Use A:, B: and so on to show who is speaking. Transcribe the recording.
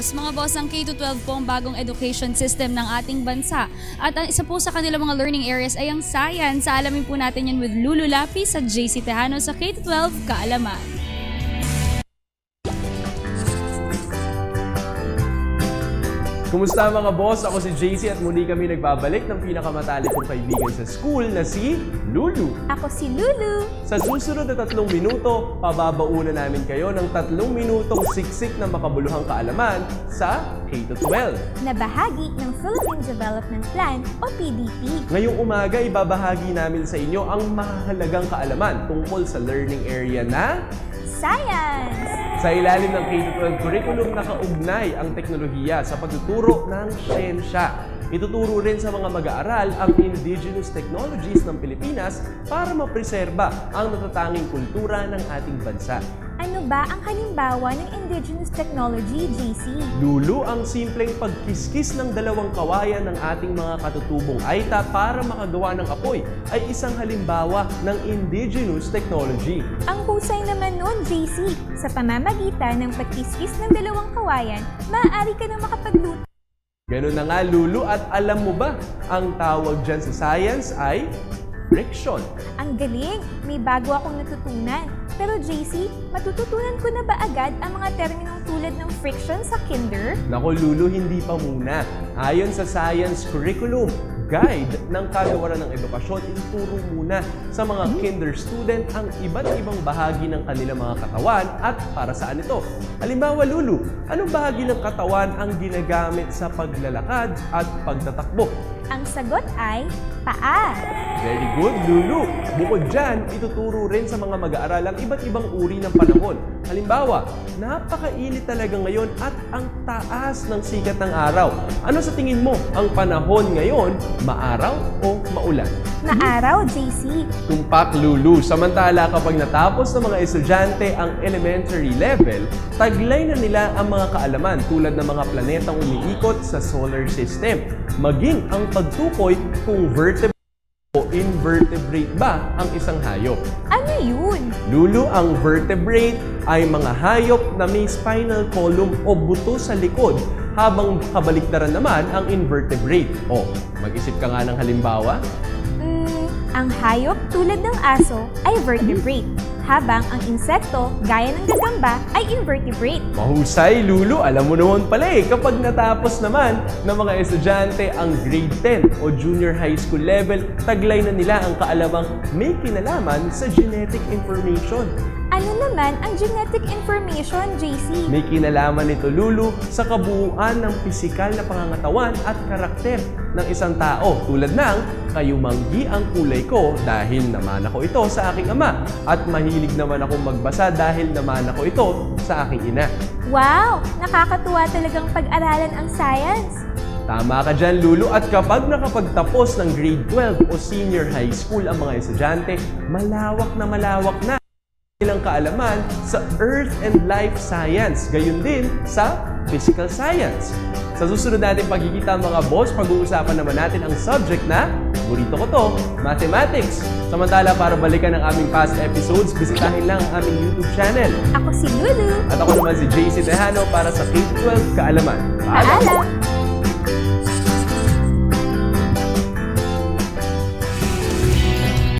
A: Mga boss, ang K-12 po ang bagong education system ng ating bansa. At ang isa po sa kanilang mga learning areas ay ang science. Alamin po natin yan with Lulu Lapis at JC Tejano sa K-12 Kaalaman.
B: Kumusta mga boss? Ako si JC at muli kami nagbabalik ng pinakamatalik kong kaibigan sa school na si Lulu.
C: Ako si Lulu.
B: Sa susunod na 3 minuto, pababaunan namin kayo ng 3 minutong siksik na makabuluhang kaalaman sa K-12.
C: Na bahagi ng Philippine Development Plan o PDP.
B: Ngayong umaga, ibabahagi namin sa inyo ang mahalagang kaalaman tungkol sa learning area na
C: Science!
B: sa ilalim ng K-12 curriculum, nakaugnay ang teknolohiya sa pagtuturo ng siyensya. Ituturo rin sa mga mag-aaral ang indigenous technologies ng Pilipinas para mapreserba ang natatanging kultura ng ating bansa.
C: Ano ba ang halimbawa ng indigenous technology, JC?
B: Lulu, ang simpleng pagkiskis ng 2 kawayan ng ating mga katutubong aita para makagawa ng apoy ay isang halimbawa ng indigenous technology.
C: Ang husay naman nun, JC. Sa pamamagitan ng pagkiskis ng 2 kawayan, maaari ka na makapagluto.
B: Ganun na nga, Lulu, at alam mo ba, ang tawag dyan sa science ay friction.
C: Ang galing! May bago akong natutunan. Pero JC, matututunan ko na ba agad ang mga terminong tulad ng friction sa kinder?
B: Nako Lulu, hindi pa muna. Ayon sa science curriculum, guide ng kagawaran ng edukasyon, ituturo muna sa mga kinder student ang iba't ibang bahagi ng kanilang mga katawan at para saan ito. Halimbawa Lulu, anong bahagi ng katawan ang ginagamit sa paglalakad at pagtatakbo?
C: Ang sagot ay paa.
B: Very good, Lulu! Bukod dyan, ituturo rin sa mga mag-aaral ang iba't ibang uri ng panahon. Halimbawa, napakainit talaga ngayon at ang taas ng sikat ng araw. Ano sa tingin mo ang panahon ngayon, maaraw o maulan?
C: Maaraw, JC.
B: Tumpak, Lulu. Samantala kapag natapos ng mga estudyante ang elementary level, taglay na nila ang mga kaalaman tulad ng mga planetang umiikot sa solar system, maging ang pagtukoy kung vertebrate o invertebrate ba ang isang hayop.
C: Ano yun?
B: Lulu, ang vertebrate ay mga hayop na may spinal column o buto sa likod, habang kabaliktaran naman ang invertebrate. O, mag-isip ka nga ng halimbawa.
C: Ang hayop tulad ng aso ay vertebrate, habang ang insekto gaya ng gagamba ay invertebrate.
B: Mahusay, Lulu! Alam mo naman pala kapag natapos naman ng mga estudyante ang grade 10 o junior high school level, taglay na nila ang kaalamang may kinalaman sa genetic information.
C: Ano naman ang genetic information, JC?
B: May kinalaman nito, Lulu, sa kabuuan ng pisikal na pangangatawan at karakter ng isang tao. Tulad ng, kayumanggi ang kulay ko dahil namana ko ito sa aking ama. At mahilig naman akong magbasa dahil namana ko ito sa aking ina.
C: Wow! Nakakatuwa talagang pag-aralan ang science.
B: Tama ka dyan, Lulu. At kapag nakapagtapos ng grade 12 o senior high school ang mga estudyante, malawak na ilang kaalaman sa Earth and Life Science, gayon din sa Physical Science. Sa susunod natin pagkikita mga boss, pag-uusapan naman natin ang subject na, burrito ko to, Mathematics. Samantala, para balikan ang aming past episodes, bisitahin lang ang aming YouTube channel.
C: Ako si Lulu.
B: At ako naman si JC Tejano para sa K-12 Kaalaman.
C: Paalam!